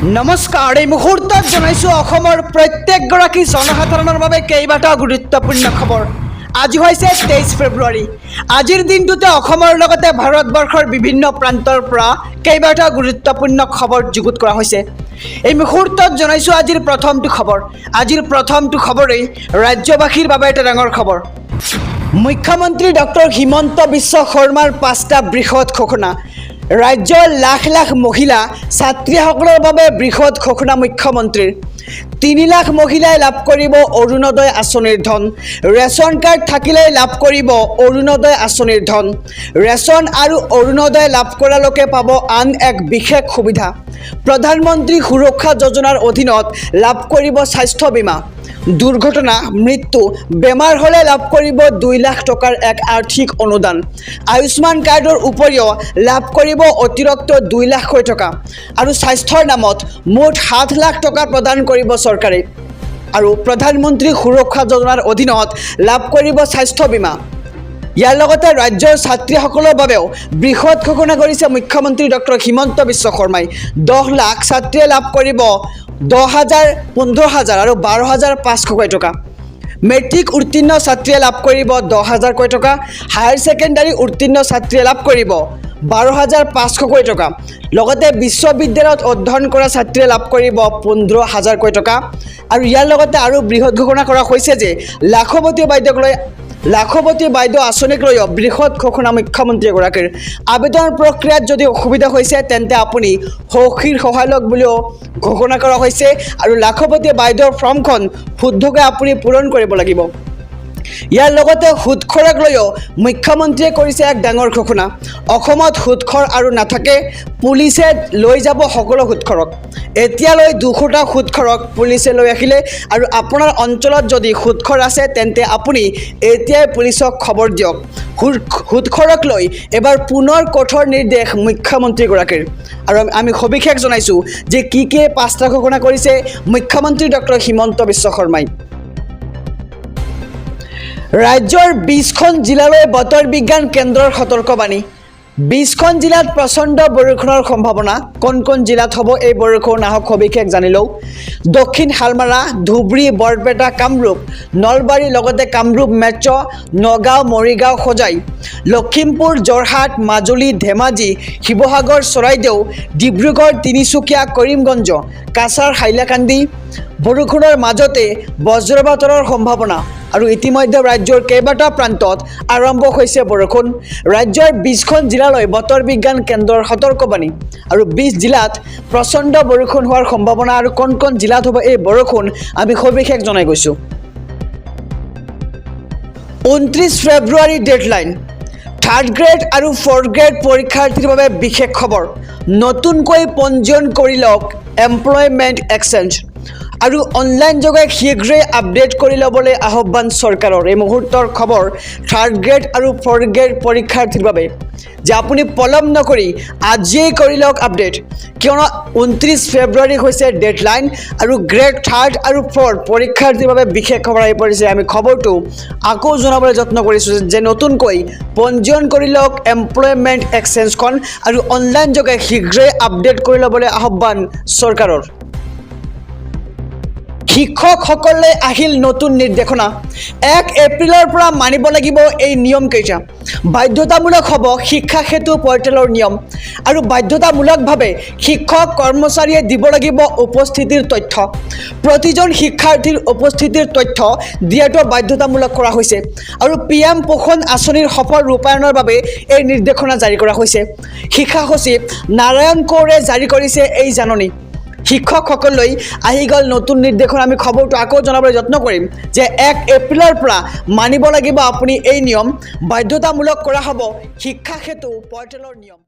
নমস্কাৰ এই মুহূৰ্তত জনাইছো অসমৰ প্ৰত্যেকগৰাকী জনসাধাৰণৰ বাবে কেইবাটাও গুৰুত্বপূৰ্ণ খবৰ। আজি হৈছে 23 ফেব্ৰুৱাৰী। আজিৰ দিনটোতে অসমৰ লগতে ভাৰতবৰ্ষৰ বিভিন্ন প্ৰান্তৰ পৰা কেইবাটাও গুৰুত্বপূৰ্ণ খবৰ যুগুত কৰা হৈছে। এই মুহূৰ্তত জনাইছো আজিৰ প্ৰথমটো খবৰ। আজিৰ প্ৰথমটো খবৰেই ৰাজ্যবাসীৰ বাবে এটা ডাঙৰ খবৰ। মুখ্যমন্ত্ৰী ডক্টৰ হিমন্ত বিশ্ব শৰ্মাৰ 5টা বৃহৎ ঘোষণা। ৰাজ্যৰ লাখ লাখ মহিলা ছাত্ৰীসকলৰ বাবে বৃহৎ ঘোষণা মুখ্যমন্ত্ৰীৰ। 3 লাখ মহিলাই লাভ কৰিব অৰুণোদয় আঁচনিৰ ধন। ৰেচন কাৰ্ড থাকিলেই লাভ কৰিব অৰুণোদয় আঁচনিৰ ধন। ৰেচন আৰু অৰুণোদয় লাভ কৰা লোকে পাব আন এক বিশেষ সুবিধা। প্ৰধানমন্ত্ৰী সুৰক্ষা যোজনাৰ অধীনত লাভ কৰিব স্বাস্থ্য বীমা। দুৰ্ঘটনা মৃত্যু বেমাৰ হ'লে লাভ কৰিব 2 লাখ টকাৰ এক আৰ্থিক অনুদান। আয়ুষ্মান কাৰ্ডৰ উপৰিও লাভ কৰিব অতিৰিক্ত 2 লাখ টকা আৰু স্বাস্থ্যৰ নামত মুঠ 7 লাখ টকা প্ৰদান কৰিব চৰকাৰে। আৰু প্ৰধানমন্ত্ৰী সুৰক্ষা যোজনাৰ অধীনত লাভ কৰিব স্বাস্থ্য বীমা। ইয়াৰ লগতে ৰাজ্যৰ ছাত্ৰীসকলৰ বাবেও বৃহৎ ঘোষণা কৰিছে মুখ্যমন্ত্ৰী ডক্টৰ হিমন্ত বিশ্ব শৰ্মাই। 10 লাখ ছাত্ৰীয়ে লাভ কৰিব 10,000, 15,000 আৰু 12,500 টকা। মেট্ৰিক উত্তীৰ্ণ ছাত্ৰীয়ে লাভ কৰিব 10,000 টকা। হায়াৰ ছেকেণ্ডাৰী উত্তীৰ্ণ ছাত্ৰীয়ে লাভ কৰিব 12,500 টকা। লগতে বিশ্ববিদ্যালয়ত অধ্যয়ন কৰা ছাত্ৰীয়ে লাভ কৰিব 15,000 টকা। আৰু ইয়াৰ লগতে আৰু বৃহৎ ঘোষণা কৰা হৈছে যে লাখপতি বাইদেউ আঁচনিক লৈও বৃহৎ ঘোষণা মুখ্যমন্ত্ৰীগৰাকীৰ। আবেদন প্ৰক্ৰিয়াত যদি অসুবিধা হৈছে তেন্তে আপুনি সখীৰ সহায় লওক বুলিও ঘোষণা কৰা হৈছে। আৰু লাখপতি বাইদেউৰ ফৰ্মখন শুদ্ধকৈ আপুনি পূৰণ কৰিব লাগিব। ইয়াৰ লগতে সুদখৰক লৈও মুখ্যমন্ত্ৰীয়ে কৰিছে এক ডাঙৰ ঘোষণা। অসমত সুদখৰ আৰু নাথাকে, পুলিচে লৈ যাব সকলো সুদখৰক। এতিয়ালৈ 200টা সুদখৰক পুলিচে লৈ আহিলে। আৰু আপোনাৰ অঞ্চলত যদি সুদখৰ আছে তেন্তে আপুনি এতিয়াই পুলিচক খবৰ দিয়ক। সুদখৰক লৈ এবাৰ পুনৰ কঠোৰ নিৰ্দেশ মুখ্যমন্ত্ৰীগৰাকীৰ। আৰু আমি সবিশেষ জনাইছোঁ যে কি 5টা ঘোষণা কৰিছে মুখ্যমন্ত্ৰী ডক্টৰ হিমন্ত বিশ্ব শৰ্মাই। ৰাজ্যৰ 20খন জিলালৈ বতৰ বিজ্ঞান কেন্দ্ৰৰ সতৰ্কবাণী। 20খন জিলাত প্ৰচণ্ড বৰষুণৰ সম্ভাৱনা। কোন জিলাত হ'ব এই বৰষুণ আহক সবিশেষ জানি লওঁ। দক্ষিণ শালমাৰা, ধুবুৰী, বৰপেটা, কামৰূপ, নলবাৰী, লগতে কামৰূপ মেট্ৰ', নগাঁও, মৰিগাঁও, হোজাই, লখিমপুৰ, যোৰহাট, মাজুলী, ধেমাজি, শিৱসাগৰ, চৰাইদেউ, ডিব্ৰুগড়, তিনিচুকীয়া, কৰিমগঞ্জ, কাছাৰ, হাইলাকান্দি। বৰষুণৰ মাজতে বজ্ৰপাতৰ সম্ভাৱনা। আৰু ইতিমধ্যে ৰাজ্যৰ কেইবাটাও প্ৰান্তত আৰম্ভ হৈছে বৰষুণ। ৰাজ্যৰ 20খন জিলালৈ বতৰ বিজ্ঞান কেন্দ্ৰৰ সতৰ্কবাণী। আৰু 20 জিলাত প্ৰচণ্ড বৰষুণ হোৱাৰ সম্ভাৱনা। আৰু কোন জিলাত হ'ব এই বৰষুণ আমি সবিশেষ জনাই গৈছোঁ। 29 ফেব্ৰুৱাৰী ডেডলাইন। 3rd গ্ৰেড আৰু 4th গ্ৰেড পৰীক্ষাৰ্থীৰ বাবে বিশেষ খবৰ। নতুনকৈ পঞ্জীয়ন কৰি লওক এমপ্লয়মেণ্ট এক্সচেঞ্জ। আৰু অনলাইন যোগে শীঘ্ৰেই আপডেট কৰি ল'বলৈ আহ্বান চৰকাৰৰ। এই মুহূৰ্তৰ খবৰ 3rd গ্ৰেড আৰু 4th গ্ৰেড পৰীক্ষাৰ্থীৰ বাবে যে আপুনি পলম নকৰি আজিয়েই কৰি লওক আপডেট। কিয়নো 29 ফেব্ৰুৱাৰী হৈছে ডেডলাইন। আৰু গ্ৰেড 3rd আৰু 4th পৰীক্ষাৰ্থীৰ বাবে বিশেষ খবৰ আহি পৰিছে। আমি খবৰটো আকৌ জনাবলৈ যত্ন কৰিছোঁ যে নতুনকৈ পঞ্জীয়ন কৰি লওক এমপ্লয়মেণ্ট এক্সচেঞ্জখন। আৰু অনলাইন যোগে শীঘ্ৰেই আপডেট কৰি ল'বলৈ আহ্বান চৰকাৰৰ। শিক্ষকসকলে আহিল নতুন নিৰ্দেশনা। 1 এপ্ৰিলৰ পৰা মানিব লাগিব এই নিয়মকেইটা। বাধ্যতামূলক হ'ব শিক্ষা সেতু পৰ্টেলৰ নিয়ম। আৰু বাধ্যতামূলকভাৱে শিক্ষক কৰ্মচাৰীয়ে দিব লাগিব উপস্থিতিৰ তথ্য। প্ৰতিজন শিক্ষাৰ্থীৰ উপস্থিতিৰ তথ্য দিয়াটো বাধ্যতামূলক কৰা হৈছে। আৰু PM পোষণ আঁচনিৰ সফল ৰূপায়ণৰ বাবে এই নিৰ্দেশনা জাৰি কৰা হৈছে। শিক্ষা সচিব নাৰায়ণ কৌৰে জাৰি কৰিছে এই জাননী। শিক্ষকসকললৈ আহি গ'ল নতুন নিৰ্দেশনা। আমি খবৰটো আকৌ জনাবলৈ যত্ন কৰিম যে 1 এপ্ৰিলৰ পৰা মানিব লাগিব আপুনি এই নিয়ম। বাধ্যতামূলক কৰা হ'ব শিক্ষা সেতু পৰ্টেলৰ নিয়ম।